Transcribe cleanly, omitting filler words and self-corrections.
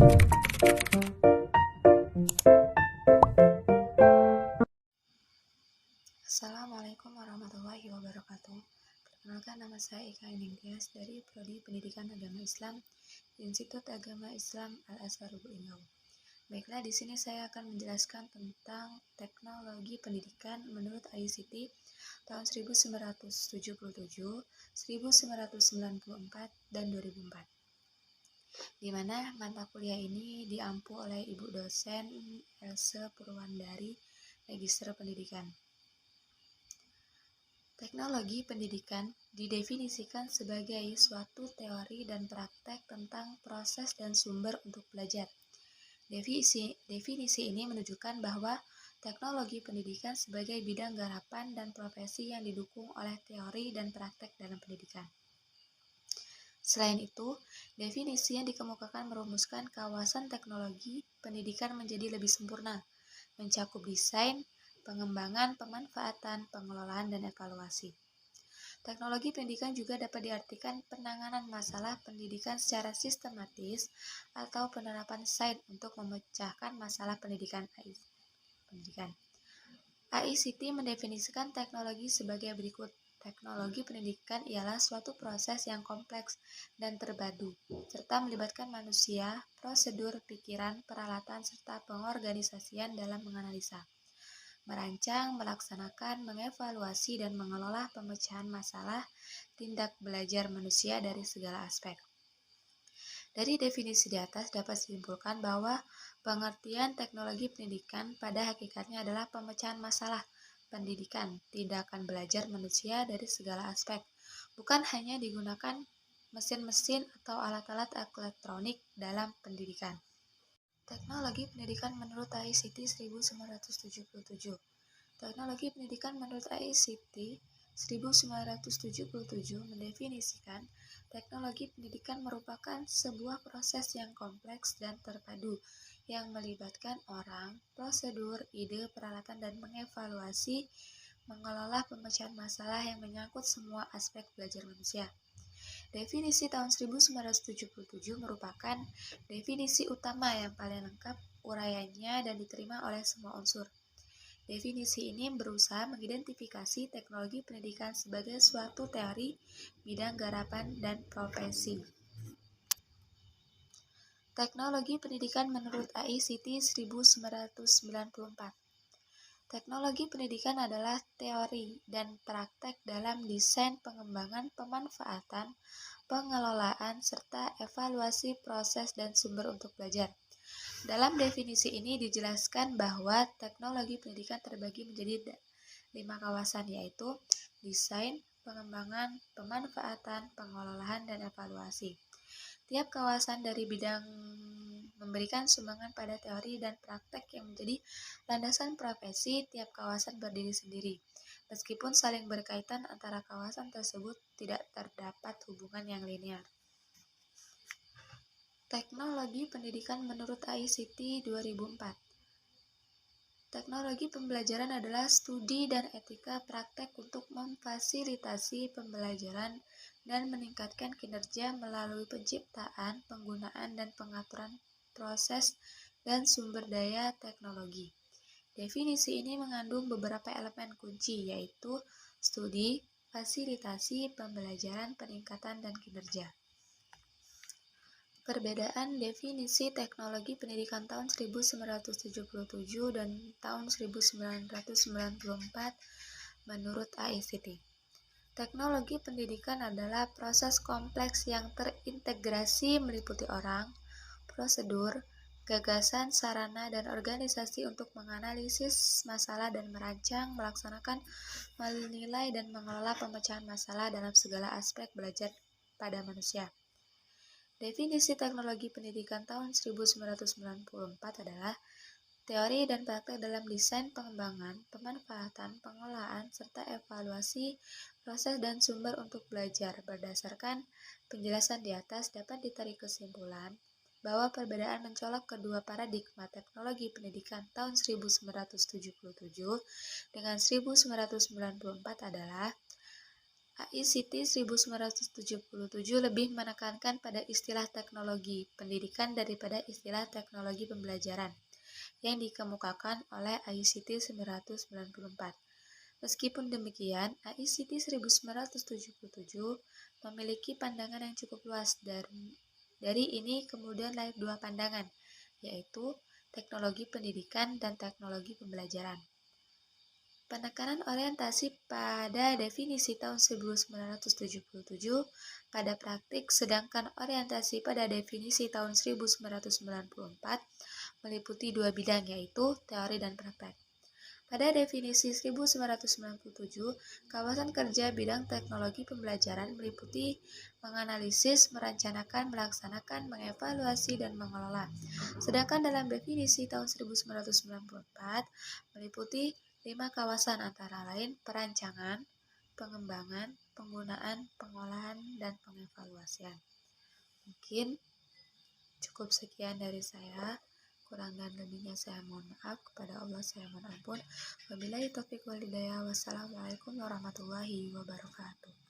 Assalamualaikum warahmatullahi wabarakatuh. Perkenalkan, nama saya Ika Iningtyas dari Prodi Pendidikan Agama Islam Institut Agama Islam Al-Azhar Riau. Baiklah, di sini saya akan menjelaskan tentang teknologi pendidikan menurut ICT tahun 1977, 1994, dan 2004. Di mana mata kuliah ini diampu oleh Ibu dosen Else Purwandari, Magister Pendidikan. Teknologi pendidikan didefinisikan sebagai suatu teori dan praktek tentang proses dan sumber untuk belajar. Definisi ini menunjukkan bahwa teknologi pendidikan sebagai bidang garapan dan profesi yang didukung oleh teori dan praktek dalam pendidikan. Selain itu, definisi yang dikemukakan merumuskan kawasan teknologi pendidikan menjadi lebih sempurna, mencakup desain, pengembangan, pemanfaatan, pengelolaan, dan evaluasi. Teknologi pendidikan juga dapat diartikan penanganan masalah pendidikan secara sistematis atau penerapan sains untuk memecahkan masalah pendidikan. AICT mendefinisikan teknologi sebagai berikut. Teknologi pendidikan ialah suatu proses yang kompleks dan terpadu, serta melibatkan manusia, prosedur, pikiran, peralatan, serta pengorganisasian dalam menganalisa, merancang, melaksanakan, mengevaluasi, dan mengelola pemecahan masalah tindak belajar manusia dari segala aspek. Dari definisi di atas dapat disimpulkan bahwa pengertian teknologi pendidikan pada hakikatnya adalah pemecahan masalah pendidikan, tindakan belajar manusia dari segala aspek, bukan hanya digunakan mesin-mesin atau alat-alat elektronik dalam pendidikan. Teknologi pendidikan menurut ICT 1977. Teknologi pendidikan menurut ICT 1977 mendefinisikan teknologi pendidikan merupakan sebuah proses yang kompleks dan terpadu yang melibatkan orang, prosedur, ide, peralatan, dan mengevaluasi, mengelola pemecahan masalah yang menyangkut semua aspek belajar manusia. Definisi tahun 1977 merupakan definisi utama yang paling lengkap uraiannya dan diterima oleh semua unsur. Definisi ini berusaha mengidentifikasi teknologi pendidikan sebagai suatu teori, bidang garapan, dan profesi. Teknologi pendidikan menurut AICT 1994. Teknologi pendidikan adalah teori dan praktek dalam desain, pengembangan, pemanfaatan, pengelolaan, serta evaluasi proses dan sumber untuk belajar. Dalam definisi ini dijelaskan bahwa teknologi pendidikan terbagi menjadi 5 kawasan, yaitu desain, pengembangan, pemanfaatan, pengelolaan, dan evaluasi. Tiap kawasan dari bidang memberikan sumbangan pada teori dan praktek yang menjadi landasan profesi. Tiap kawasan berdiri sendiri, meskipun saling berkaitan antara kawasan tersebut tidak terdapat hubungan yang linear. Teknologi pendidikan menurut ICT 2004. Teknologi pembelajaran adalah studi dan etika praktek untuk memfasilitasi pembelajaran dan meningkatkan kinerja melalui penciptaan, penggunaan, dan pengaturan proses dan sumber daya teknologi. Definisi ini mengandung beberapa elemen kunci, yaitu studi, fasilitasi, pembelajaran, peningkatan, dan kinerja. Perbedaan definisi teknologi pendidikan tahun 1977 dan tahun 1994 menurut AICT. Teknologi pendidikan adalah proses kompleks yang terintegrasi meliputi orang, prosedur, gagasan, sarana, dan organisasi untuk menganalisis masalah dan merancang, melaksanakan, menilai, dan mengelola pemecahan masalah dalam segala aspek belajar pada manusia. Definisi teknologi pendidikan tahun 1994 adalah teori dan praktek dalam desain, pengembangan, pemanfaatan, pengelolaan, serta evaluasi proses dan sumber untuk belajar. Berdasarkan penjelasan di atas dapat ditarik kesimpulan bahwa perbedaan mencolok kedua paradigma teknologi pendidikan tahun 1977 dengan 1994 adalah AICT 1977 lebih menekankan pada istilah teknologi pendidikan daripada istilah teknologi pembelajaran yang dikemukakan oleh AICT 1994. Meskipun demikian, AICT 1977 memiliki pandangan yang cukup luas. Dari ini kemudian lahir dua pandangan, yaitu teknologi pendidikan dan teknologi pembelajaran. Penekanan orientasi pada definisi tahun 1977 pada praktik, sedangkan orientasi pada definisi tahun 1994 meliputi dua bidang, yaitu teori dan praktek. Pada definisi 1997, kawasan kerja bidang teknologi pembelajaran meliputi menganalisis, merencanakan, melaksanakan, mengevaluasi, dan mengelola. Sedangkan dalam definisi tahun 1994 meliputi 5 kawasan antara lain perancangan, pengembangan, penggunaan, pengolahan, dan pengevaluasian. Mungkin cukup sekian dari saya. Kurang dan lebihnya saya mohon maaf. Kepada Allah saya mohon ampun. Wabillahi taufiq wal hidayah. Wassalamualaikum warahmatullahi wabarakatuh.